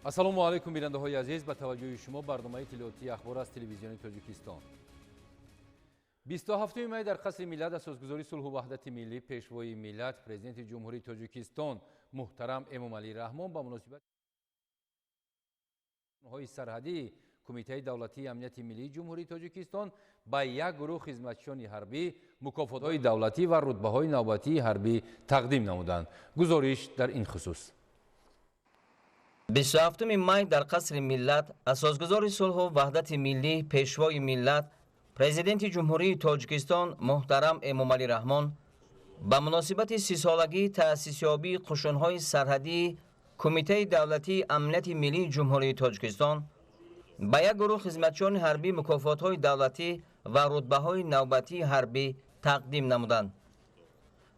ассалому алайкум бинандаҳои азиз, ба таваҷҷӯҳи шумо барномаи иттилоотии ахбор аз телевизиони Тоҷикистон. 27 май дар қасри миллат асосгузори сулҳу ваҳдати миллӣ пешвои миллат президенти ҷумҳурии Тоҷикистон муҳтарам Эмомалӣ Раҳмон ба муносибати ҳои сарҳадии Кумитаи давлатии амнияти миллии ҷумҳурии Тоҷикистон ба як гурӯҳ хизматчиёни ҳарбӣ мукофотҳои давлатӣ ва рутбаҳои навбатии ҳарбӣ тақдим намуданд. гузориш дар ин хусус. 27 май дар қасри миллат асосгузори сулҳу ваҳдати миллӣ пешвои миллат президенти ҷумҳурии Тоҷикистон муҳтарам Эмомалӣ Раҳмон ба муносибати сисолагии таъсисёбии қушунҳои сарҳадии Кумитаи давлатии амнияти миллии ҷумҳурии Тоҷикистон ба як гурӯҳ хизматчиёни ҳарбӣ мукофотҳои давлатӣ ва рутбаҳои навбатии ҳарбӣ тақдим намуданд.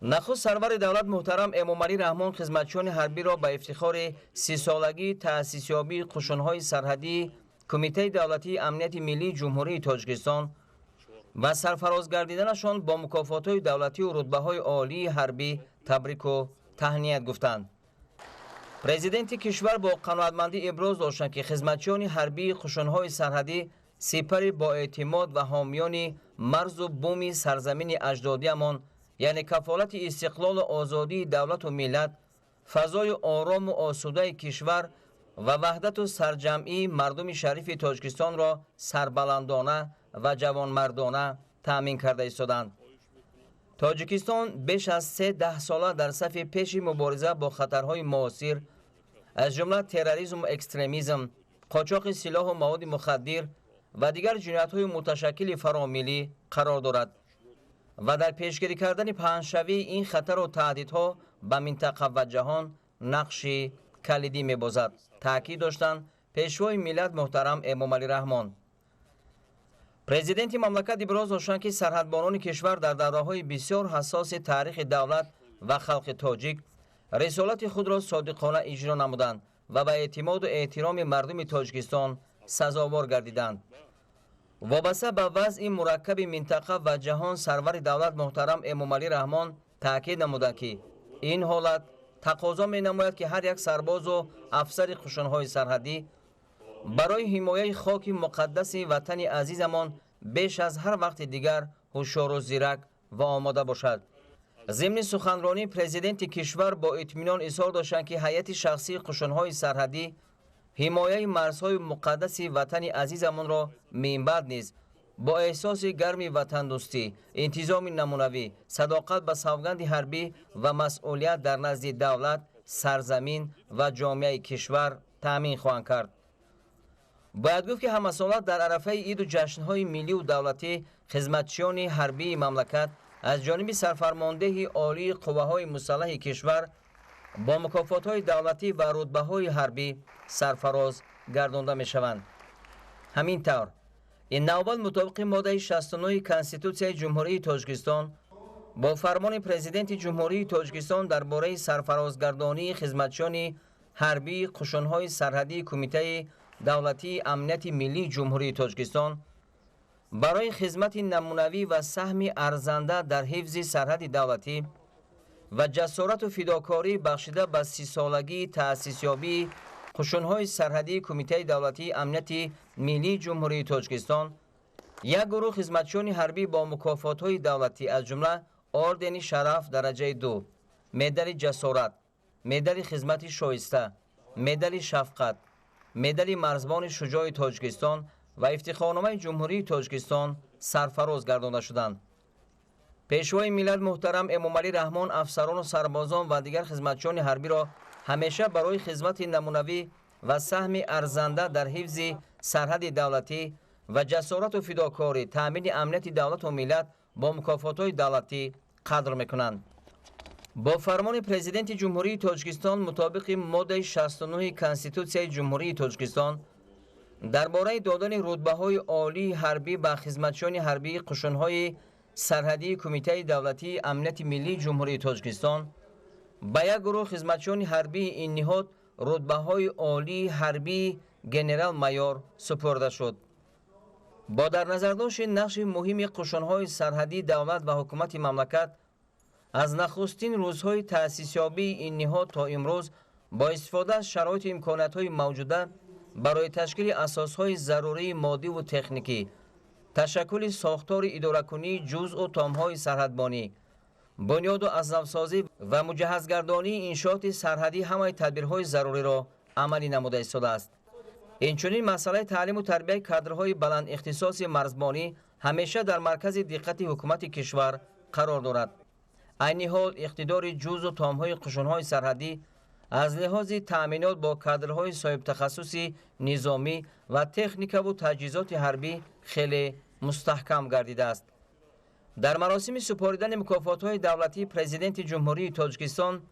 нахуст сарвари давлат муҳтарам Эмомалӣ Раҳмон хизматчиёни ҳарбиро ба ифтихори сисолагии таъсисёбии қушунҳои сарҳадии Кумитаи давлатии амнияти миллии ҷумҳурии Тоҷикистон ва сарфароз гардиданашон бо мукофотҳои давлатию рутбаҳои олии ҳарбӣ табрику таҳният гуфтанд. президенти кишвар бо қаноатмандӣ иброз доштанд ки хизматчиёни ҳарбии қушунҳои сарҳадӣ сипари боэътимод ва ҳомиёни марзу буми сарзамини аҷдодиамон, яъне кафолати истиқлолу озодии давлату миллат, фазои орому осудаи кишвар ва ваҳдату сарҷамъии мардуми шарифи Тоҷикистонро сарбаландона ва ҷавонмардона таъмин карда истоданд. Тоҷикистон беш аз 3 сола дар сафи пеши мубориза бо хатарҳои муосир аз ҷумла терроризму экстремизм, қочоқи силоҳу маводи мухаддир ва дигар ҷиноятҳои муташаккили фаромиллӣ қарор дорад ва дар пешгирӣ кардани паҳншавии ин хатару таҳдидҳо ба минтақа ва ҷаҳон нақши калидӣ мебозад, таъкид доштанд пешвои миллат муҳтарам Эмомалӣ Раҳмон. президенти мамлакат иброз доштанд ки сарҳадбонони кишвар дар давраҳои бисёр ҳассоси таърихи давлат ва халқи тоҷик рисолати худро содиқона иҷро намуданд ва ба эътимоду эҳтироми мардуми Тоҷикистон сазовор гардиданд. вобаста ба вазъи мураккаби минтақа ва ҷаҳон сарвари давлат муҳтарам Эмомалӣ Раҳмон таъкид намуданд ки ин ҳолат тақозо менамояд ки ҳар як сарбозу афсари қушунҳои сарҳадӣ барои ҳимояи хоки муқаддаси ватани азизамон беш аз ҳар вақти дигар ҳушёру зирак ва омода бошад. зимни суханронӣ президенти кишвар бо итминон изҳор доштанд ки ҳайати шахсии қушунҳои сарҳадӣ ҳимояи марзҳои муқаддаси ватани азизамонро минбаъд низ бо эҳсоси гарми ватандӯстӣ, интизоми намунавӣ, садоқат ба савганди ҳарбӣ ва масъулият дар назди давлат, сарзамин ва ҷомеаи кишвар таъмин хоҳанд кард. бояд гуфт ки ҳамасола дар арафаи иду ҷашнҳои миллию давлатӣ хизматчиёни ҳарбии мамлакат аз ҷониби сарфармондеҳи олии қувваҳои мусаллаҳи кишвар бо мукофотҳои давлатӣ ва рутбаҳои ҳарбӣ сарфароз гардонда мешаванд. ҳамин тавр ин навбат мутобиқи моддаи 69 Конститутсияи ҷумҳурии Тоҷикистон бо фармони президенти ҷумҳурии Тоҷикистон дар бораи сарфарозгардонии хизматчиёни ҳарбии қушунҳои сарҳадии Кумитаи давлатии амнияти миллии ҷумҳурии Тоҷикистон барои хизмати намунавӣ ва саҳми арзанда дар ҳифзи сарҳади давлатӣ ва ҷасорату фидокорӣ бахшида ба сисолагии таъсисёбии қушунҳои сарҳадии Кумитаи давлатии амнияти миллии ҷумҳурии Тоҷикистон як гурӯҳ хизматчиёни ҳарбӣ бо мукофотҳои давлатӣ аз ҷумла ордени шараф дараҷаи 2, медали ҷасорат, медали хизмати шоиста, медали шафқат, медали марзбони шуҷои Тоҷикистон ва ифтихорномаи ҷумҳурии Тоҷикистон сарфароз гардонда шуданд. пешвои миллат муҳтарам Эмомалӣ Раҳмон афсарону сарбозон ва дигар хизматчиёни ҳарбиро ҳамеша барои хизмати намунавӣ ва саҳми арзанда дар ҳифзи сарҳади давлатӣ ва ҷасорату фидокорӣ таъмини амнияти давлату миллат бо мукофотҳои давлатӣ қадр мекунанд. бо фармони президенти ҷумҳурии Тоҷикистон мутобиқи моддаи 69 Конститутсияи ҷумҳурии Тоҷикистон дар бораи додани рутбаҳои олии ҳарбӣ ба хизматчиёни ҳарбии қушунҳои сарҳадии Кумитаи давлатии амнияти миллии ҷумҳурии Тоҷикистон ба як гурӯҳ хизматчиёни ҳарбии ин ниҳод рутбаҳои олии ҳарбии генерал-майор супурда шуд. бо дар назардошти нақши муҳими қушунҳои сарҳадии давлат ва ҳукумати мамлакат аз нахустин рӯзҳои таъсисёбии ин ниҳод то имрӯз با استفاده از شرایط و امکانات‌های موجوده برای تشکیل اساسهای ضروری مادی و تکنیکی، تشکیل ساختار اداره‌کنی جزء و تام‌های سرحدبانی، بنیاد و ازنوسازی و مجهزگردانی انشاءات سرحدی همه تدبیرهای ضروری را عملی نموده ایستاده است. اینچنین مسئله تعلیم و تربیت کادرهای بلند اختصاصی مرزبانی همیشه در مرکز دقت حکومت کشور قرار دارد. عین حال اقتدار جزء و تام‌های قشون‌های سرحدی از لحاظ تأمینات با کادرهای صاحب تخصصی نظامی و تکنیک و تجهیزات حربی خیلی مستحکم گردیده است. در مراسم سپاریدن مکافات‌های دولتی پرزیدنت جمهوری تاجیکستان،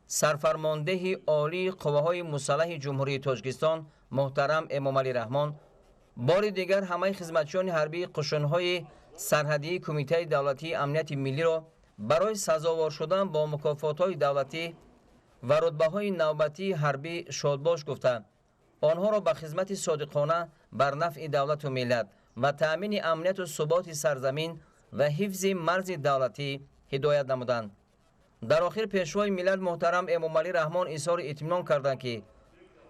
سرفرمانده عالی قواهای مسلح جمهوری تاجیکستان محترم امامعلی رحمان بار دیگر همه خدمتچیان حربی قشون‌های سرحدی کمیته دولتی امنیت ملی را برای سزاوار شدن با مکافات‌های دولتی و رتبه‌های نوبتی حربی شادباش گفته آنها را به خدمت صادقانه بر نفع دولت و ملت و تأمین امنیت و ثبات سرزمین و حفظ مرز دولتی هدایت نمودند. در آخر پیشوای ملت محترم امامعلی رحمان اظهار اطمینان کردند که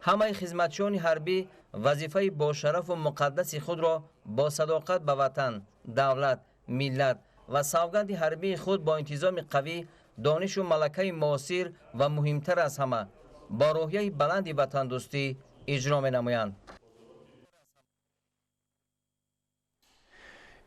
همه خدمتچیان حربی وظیفه با شرف و مقدس خود را با صداقت به وطن، دولت، ملت و سوگند حربی خود با انتظام قوی، دانش و ملکه معاصر و مهمتر از همه با روحیه بلند وطن دوستی اجرا می‌نمایند.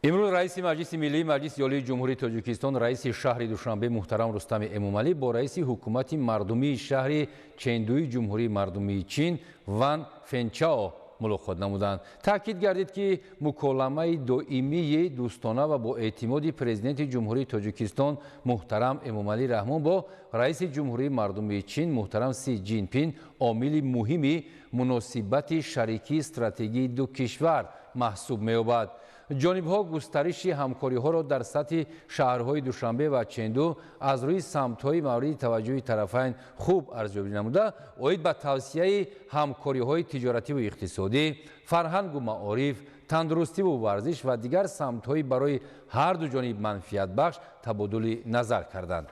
امروز رئیس مجلس ملی مجلس عالی جمهوری تاجیکستان رئیس شهر دوشنبه محترم رستم امامعلی با رئیس حکومت مردمی شهر چندوی جمهوری مردمی چین وان فنچاو ملاقات نمودند. تاکید گردید که مکالمه دائمی دوستانه و با اعتماد پرزیدنت جمهوری تاجیکستان محترم امامعلی رحمان با رئیس جمهوری مردمی چین محترم سی جین پین عامل مهمی مناسبت شریکی استراتژی دو کشور محسوب می‌یابد. جانب‌ها گسترش همکاری‌ها را در سطح شهرهای دوشنبه و چندو از روی سمت‌های مورد توجه طرفین خوب ارزیابی نموده، اید به توسعه همکاری‌های تجارتی و اقتصادی، فرهنگ و معارف، تندرستی و ورزش و دیگر سمت‌های برای هر دو جانب منفعت بخش تبادل نظر کردند.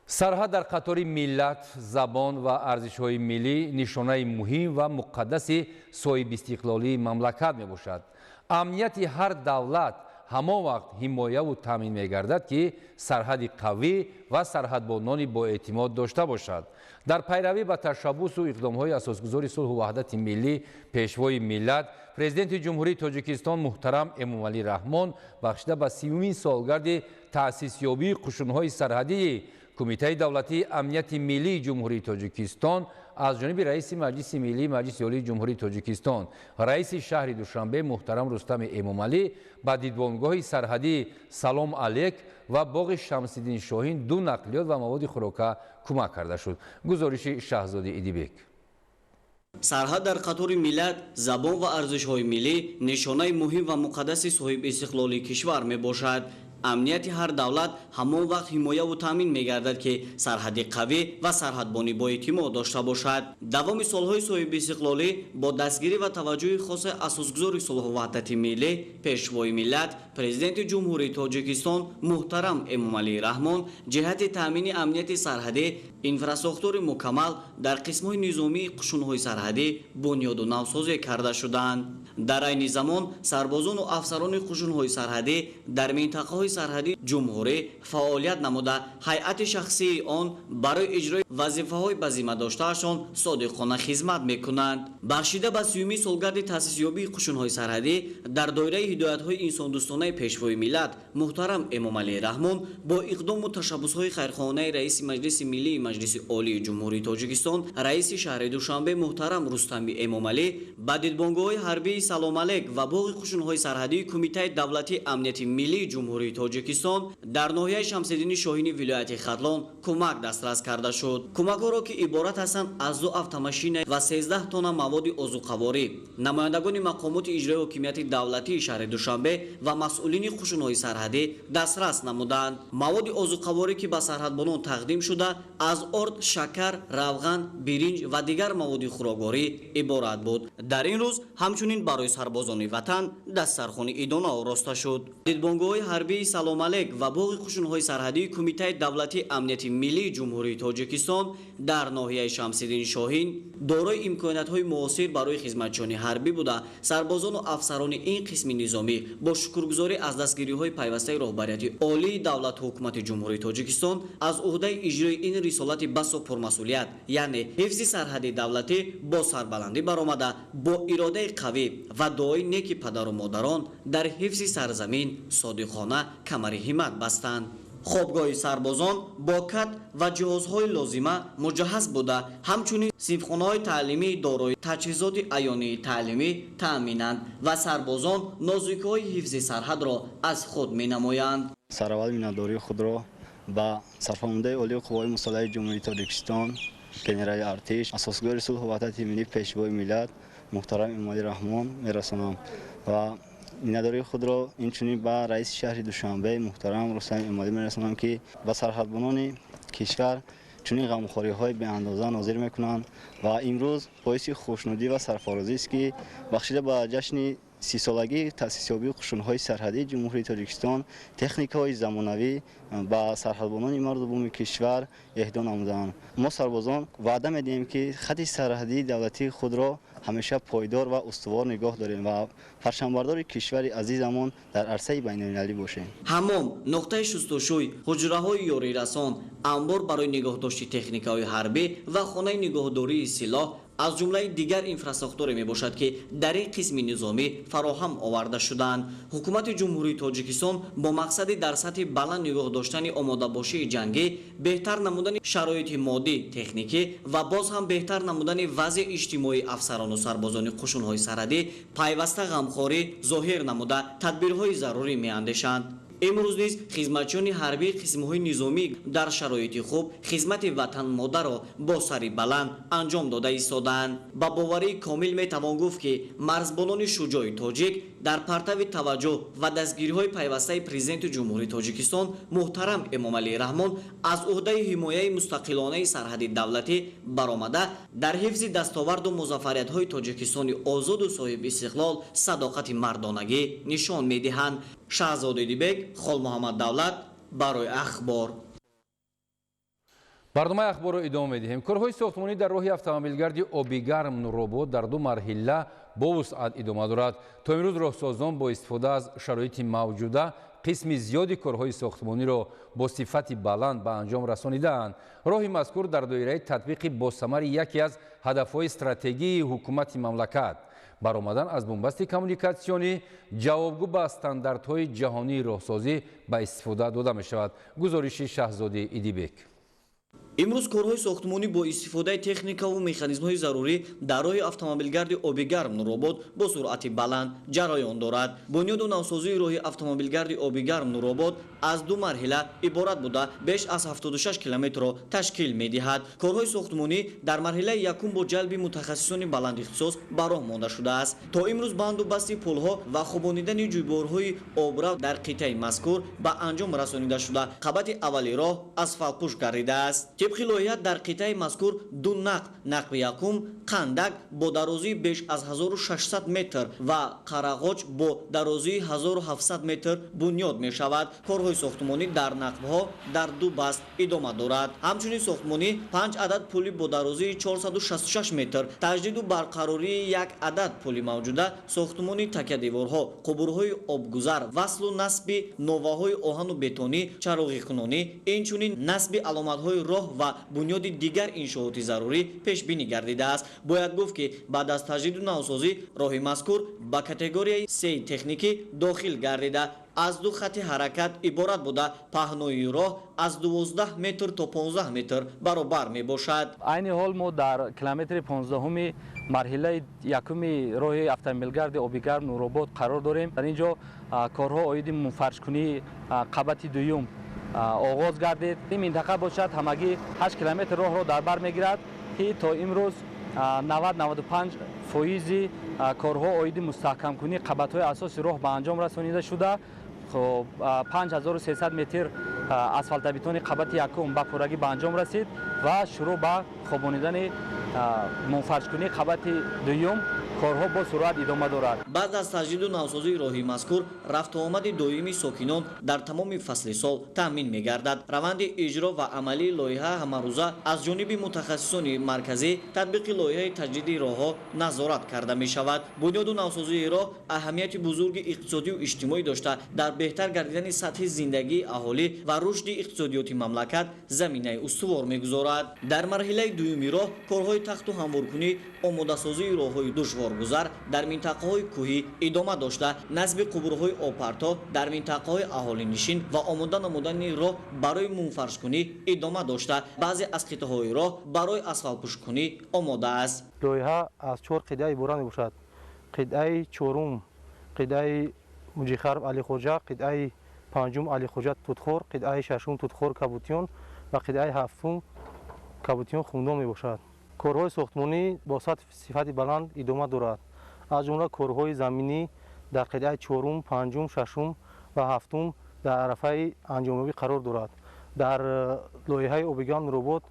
سرحد در قطار ملت، زبان و ارزش‌های ملی نشانه مهم و مقدس صاحب استقلالی مملکت میباشد. امنیت هر دولت همان وقت حمایه و تامین میگردد که سرحد قوی و سرحدبانان با اعتماد داشته باشد. در پیروی به تشبث و اقدام‌های اساسگذار صلح و وحدت ملی پیشوای ملت پرزیدنت جمهوری تاجیکستان محترم امامعلی رحمان بخشیده به 30مین سالگرد تأسیس یابی قشون‌های سرحدی کمیته دولتی امنیت ملی جمهوری تاجیکستان از جانب رئیس مجلس ملی مجلس عالی جمهوری تاجیکستان رئیس شهر دوشنبه محترم رستم امامعلی به دیدبانگاه سرحدی سلام علیک و باغ شمس‌الدین شاهین دو نقلیات و مواد خوراکه کمک کرده شد. گزارش شهزاده ایدیبک. سرحد در قطار ملت، زبان و ارزش‌های ملی نشانه مهم و مقدس صاحب استقلالی کشور میباشد. امنیت هر دولت همان وقت حمایه و تامین میگردد که سرحد قوی و سرحدبانی با اعتماد داشته باشد. دوام سالهای صاحب استقلالی با دستگیری و توجه خاص اساسگذار صلح و وحدت ملی پیشوای ملت پرزیدنت جمهوری تاجیکستان محترم امامعلی رحمان جهت تامین امنیت سرحدی اینفراستراکتور مکمل در قسم‌های نظامی قشون‌های سرحدی بنیاد و نوسازی کرده شدند. در عین زمان سربازان و افسران قشون‌های سرحدی در منطقه‌های سرحدی جمهوری فعالیت نموده هیئت شخصی آن برای اجرای وظیفه‌های به ذمه داشته‌شان صادقانه خدمت می‌کنند. بخشیده به 30مین سالگرد تأسیس یابی قشون‌های سرحدی در دایره هدایت‌های انسان‌دوستانه پیشوای ملت محترم امامعلی رحمان با اقدام و تشبث‌های خیرخواهانه رئیس مجلس ملی مجلس عالی جمهوری تاجیکستان رئیس شهر دوشنبه محترم رستم امامعلی به دیدبانگاه حربی سلام علیک و باغ قشون‌های سرحدی کمیته دولتی امنیت ملی جمهوری تاجیکستان در ناحیه شمس‌الدین شاهین ولایت خرلان کمک دسترس کرده شد. کمک‌ها را که عبارت هستند از 2 автомашین و 13 تن مواد عضوقواری نمایندگان مقامات اجرایی حاکمیت دولتی شهر دوشنبه و مسئولین قشون‌های سرحدی دسترس نمودند. مواد عضوقواری که به سرحدبانان تقدیم شده از آرد، شکر، روغن، برنج و دیگر مواد خوراکواری عبارت بود. در این روز همچنین برای سربازان وطن دسترخوان عیدانه آراسته شد. دیدبانگاه حربی Салом Алек ва боғи қушунҳои сарҳадии Кумитаи давлатии амнияти миллии ҷумҳурии Тоҷикистон дар ноҳияи Шамсиддин Шоҳин дорои имкониятҳои муосир барои хизматчиёни ҳарбӣ буда сарбозону афсарони ин қисми низомӣ бо шукргузорӣ аз дастгириҳои пайвастаи роҳбарияти олии давлату ҳукумати ҷумҳурии Тоҷикистон аз уҳдаи иҷрои ин рисолати басо пурмасъулият, яъне ҳифзи сарҳади давлатӣ бо сарбаландӣ баромада, бо иродаи қавӣ ва дуои неки падару модарон дар ҳифзи сарзамин содиқона камари ҳиммат бастанд. хобгоҳи сарбозон бо кат ва ҷиҳозҳои лозима муҷаҳҳаз буда, ҳамчунин синфхонаҳои таълимии дорои таҷҳизоти аёнии таълимӣ таъминанд ва сарбозон нозукиҳои ҳифзи сарҳадро аз худ менамоянд. сараввали миннатдории худро ба сарфармондаи олии қувваҳои мусаллаҳаи ҷумҳурии Тоҷикистон, генерали артиш, асосгори сулҳу ваҳдати миллӣ, пешвои миллат муҳтарам Эмомалӣ Раҳмон мерасонам ва миннатдории худро инчунин ба раиси шаҳри Душанбе муҳтарам Рустам Эмомалӣ мерасонам, ки ба сарҳадбонони кишвар чунин ғамхориҳои беандоза нозир мекунанд ва имрӯз боиси хушнудӣ ва сарфарозист, ки бахшида ба ҷашни 30-солагии таъсисёбии қушунҳои сарҳадии ҷумҳурии Тоҷикистон техникаҳои замонавӣ ба сарҳадбонони мардуми кишвар эҳдо намуданд. мо сарбозон ваъда медиҳем, ки хати сарҳадии давлатии худро ҳамеша пойдор ва устувор нигоҳ дорем ва парчамбардори кишвари азизамон дар арсаи байнулмилалӣ бошем. ҳамом, нуқтаи шустушӯй, ҳуҷраҳои ёрирасон, амбор барои нигоҳдошти техникаҳои ҳарбӣ ва хонаи нигоҳдории силоҳ аз ҷумлаи дигар инфраструктуре мебошад, ки дар ин қисми низомӣ фароҳам оварда шуданд. ҳукумати ҷумҳурии Тоҷикистон бо мақсади дар сатҳи баланд нигоҳ доштани омодабошии ҷангӣ, беҳтар намудани шароити моддӣ, техникӣ ва боз ҳам беҳтар намудани вазъи иҷтимоии афсарону сарбозони қушунҳои сарҳадӣ пайваста ғамхорӣ зоҳир намуда тадбирҳои зарурӣ меандешанд. имрӯз низ хизматчиёни ҳарбии қисмҳои низомӣ дар шароити хуб хизмати ватан модаро бо сари баланд анҷом дода истодаанд. ба боварии комил метавон гуфт, ки марзбонони шуҷои тоҷик дар партави таваҷҷӯҳ ва дастгириҳои пайвастаи президенти ҷумҳурии Тоҷикистон муҳтарам Эмомалӣ Раҳмон аз уҳдаи ҳимояи мустақилонаи сарҳади давлатӣ баромада, дар ҳифзи дастоварду музаффариятҳои Тоҷикистони озоду соҳиби истиқлол садоқати мардонагӣ нишон медиҳанд. Шаҳзоди Дибек, Хол Муҳаммад Давлат, барои ахбор. барномаи ахборро идома медиҳем. Корҳои сохтмонӣ дар роҳи автомобилгарди Обигарм Нуробод дар ду марҳила бо вусъат идома дорад. То имрӯз роҳсозон бо истифода аз шароити мавҷуда қисми зиёди корҳои сохтмониро бо сифати баланд ба анҷом расонидаанд. роҳи мазкур дар доираи татбиқи босамари яке аз ҳадафҳои стратегии ҳукумати мамлакат баромадан аз бумбасти коммуникатсионӣ ҷавобгӯ ба стандартҳои ҷаҳонии роҳсозӣ ба истифода дода мешавад. гузориши Шаҳзоди Идибек. имрӯз корҳои сохтмонӣ бо истифодаи техникаву механизмҳои зарурӣ дар роҳи автомобилгарди Обигарм Нуробод бо суръати баланд ҷараён дорад. бунёду навсозии роҳи автомобилгарди Обигарм Нуробод аз ду марҳила иборат буда беш аз 76 километрро ташкил медиҳад. корҳои сохтмонӣ дар марҳилаи якум бо ҷалби мутахассисони баландихтисос ба роҳ монда шудааст. то имрӯз банду басти пулҳо ва хубонидани ҷӯйборҳои обрав дар қитъаи мазкур ба анҷом расонида шуда, қабати аввали роҳ асфалтпӯш гардидааст. طبق لایحه در قطعه مذکور دو نقب یکم قندک با درازی بیش از 1600 متر و قرغاج با درازی 1700 متر بنیاد می شود. کارهای ساختمانی در نقبها در دو بست ادامه دارد. همچنین ساختمانی 5 عدد پلی با درازی 466 متر تجدید و برقراری یک عدد پلی موجوده. ساختمانی تکیه دیوارها، قبورهای آبگذر، وصل و نصب نوه‌های آهن و بتونی، چراغ کنونی، اینچنین نصب علامت‌های راه و بنیاد دیگر انشاءات ضروری پیش بینی گردیده است. باید گفت که بعد از تجدید و نوسازی راه مذکور با کاتگوری 3 تکنیکی داخل گردیده از دو خط حرکت عبارت بوده. پهنای راه از 12 متر تا 15 متر برابر می باشد. عین حال ما در کیلومتر 15 مرحله یکم راه автомобилгарди Обигарм Нуробод قرار داریم. در اینجا کارها عاید منفرش‌کنی قبط دوم آغاز گردید. این منطقه باشد همگی 8 کیلومتر راه را در بر میگیرد که تا امروز 90-95% کارها عاید مستحکم کنی قبط‌های اساسی راه به انجام رسانیده شده. 5300 متر اسفالت بتونی قبط یکم به پورگی به انجام رسید و شروع به خوابانیدن منفرش کنی قبط دوم корҳо бо суръат идома дорад. баъд аз таҷдиду навсозии роҳи мазкур рафтуомади доими сокинон дар тамоми фасли сол таъмин мегардад. раванди иҷро ва амалии лоиҳа ҳамарӯза аз ҷониби мутахассисони марказӣ татбиқи лоиҳаи таҷдиди роҳҳо назорат карда мешавад. бунёду навсозии роҳ аҳамияти бузурги иқтисодию иҷтимоӣ дошта дар беҳтар гардидани сатҳи зиндагии аҳолӣ ва рушди иқтисодиёти мамлакат заминаи устувор мегузорад. дар марҳилаи дуюми роҳ корҳои тахту ҳамворкунӣ омодасозии роҳҳои душворгузар дар минтақаҳои кӯҳӣ идома дошта, насби қубурҳои обпарто дар минтақаҳои аҳолинишин ва омода намудани роҳ барои мунфаршкунӣ идома дошта, баъзе аз қитъаҳои роҳ барои асфалтпӯшкунӣ омода аст. лоиҳа аз 4 қидаи иборат мебошад. қидаи 4 қидаи муҷихарб алихоҷа, қидаи 5 алихоҷа тутхор, қидаи 6 тутхор кабутиён ва қидаи 7 кабутиён хумдон мебошад. корҳои сохтмонӣ бо сифати баланд идома дорад. аз ҷумла корҳои заминӣ дар қидаи 4, 5, 6 ва 7 дар арафаи анҷомёбӣ қарор дорад. дар лоиҳаи обиган нуробод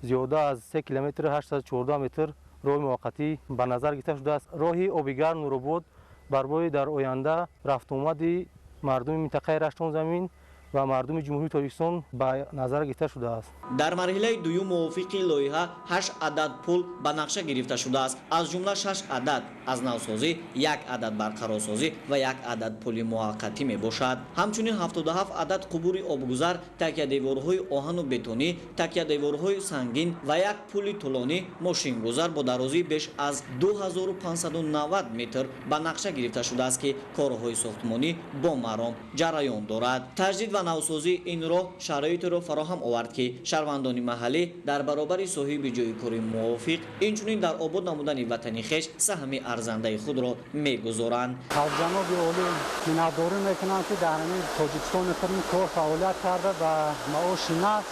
зиёда аз 3 километр 814 метр роҳи муваққатӣ ба назар гирифта шудааст. роҳи обигар нуробод бар бои дар оянда рафтуомади мардуми минтақаи раштон замин ва мардуми ҷумҳурии Тоҷикистон ба назар гирифта шудааст. дар марҳилаи дуюм мувофиқи лоиҳа 8 адад пул ба нақша гирифта шудааст. аз ҷумла 6 адад аз навсозӣ, 1 адад барқарорсозӣ ва 1 адад пули муваққатӣ мебошад. ҳамчунин 77 адад қубури обгузар, такядеворҳои оҳану бетонӣ, такядеворҳои сангин ва 1 пули тӯлонӣ мошингузар бо дарозии беш аз 2590 метр ба нақша гирифта шудааст ки корҳои сохтмонӣ бо маром ҷараён дорад. таҷдид ва навсозии ин роҳ шароитеро фароҳам овард ки шаҳрвандони маҳаллӣ дар баробари соҳиби ҷойи кори мувофиқ инчунин дар обод намудани ватани хеш саҳми арзандаи худро мегузоранд. аз ҷаноби олӣ миннатдорӣ мекунам ки дар ҳамин тоҷикистони худм кор фаъолият карда ба маоши нақд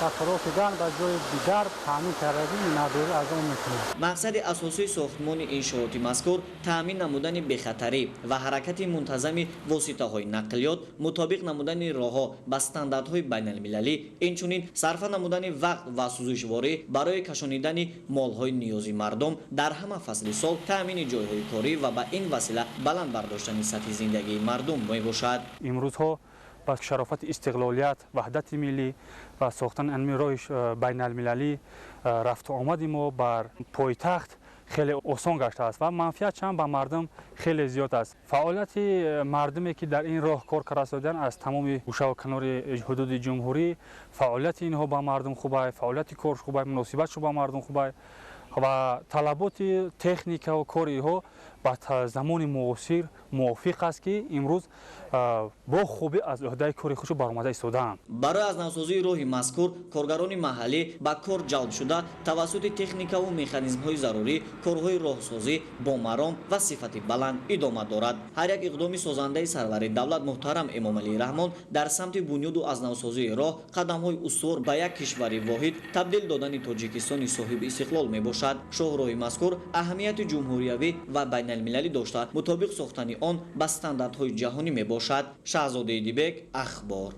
ва хӯроки ган ба ҷои дигар таъмин кардагӣ миннатдорӣ аз он мекунам. мақсади асосии сохтмони иншооти мазкур таъмин намудани бехатарӣ ва ҳаракати мунтазами воситаҳои нақлиёт, мутобиқ намудани роҳҳо ба стандартҳои байналмилалӣ, инчунин сарфа намудани вақт ва сӯзишворӣ барои кашонидани молҳои ниёзи мардум дар ҳама фасли сол, таъмини ҷойҳои корӣ ва ба ин васила баланд бардоштани сатҳи зиндагии мардум мебошад. имрӯзҳо ба шарофати истиқлолият, ваҳдати миллӣ ва сохтани анми роҳи байналмилалӣ рафту омади мо бар пойтахт хеле осон гаштааст ва манфиат чанд ба мардум хеле зиёд аст. фаъолияти мардуме ки дар ин роҳ кор карда шуданд аз тамоми гӯшаву канори ҳудуди ҷумҳурӣ, фаъолияти инҳо ба мардум хубай, фаъолияти корш хубай, муносибатшо ба мардум хубай ва талаботи техникаву кори инҳо ба замони муосир мувофиқ аст ки имрӯз бо хубӣ аз уҳдаи кори худшо баромада истодаанд. барои аз навсозии роҳи мазкур коргарони маҳаллӣ ба кор ҷалб шуда тавассути техникаву механизмҳои зарурӣ корҳои роҳсозӣ бо маром ва сифати баланд идома дорад. ҳар як иқдоми созандаи сарвари давлат муҳтарам Эмомалии Раҳмон дар самти бунёду аз навсозии роҳ қадамҳои устувор ба як кишвари воҳид табдил додани Тоҷикистони соҳиби истиқлол мебошад. шоҳроҳи мазкур аҳамияти ҷумҳуриявӣ ва байналмилалӣ дошта мутобиқ сохтани он ба стандартҳои ҷаҳонӣ мебошад. шаҳзодаи Дибек, ахбор.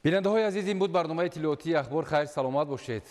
бинандаҳои азиз, ин буд барномаи иттилоотии ахбор. хайр саломат бошед.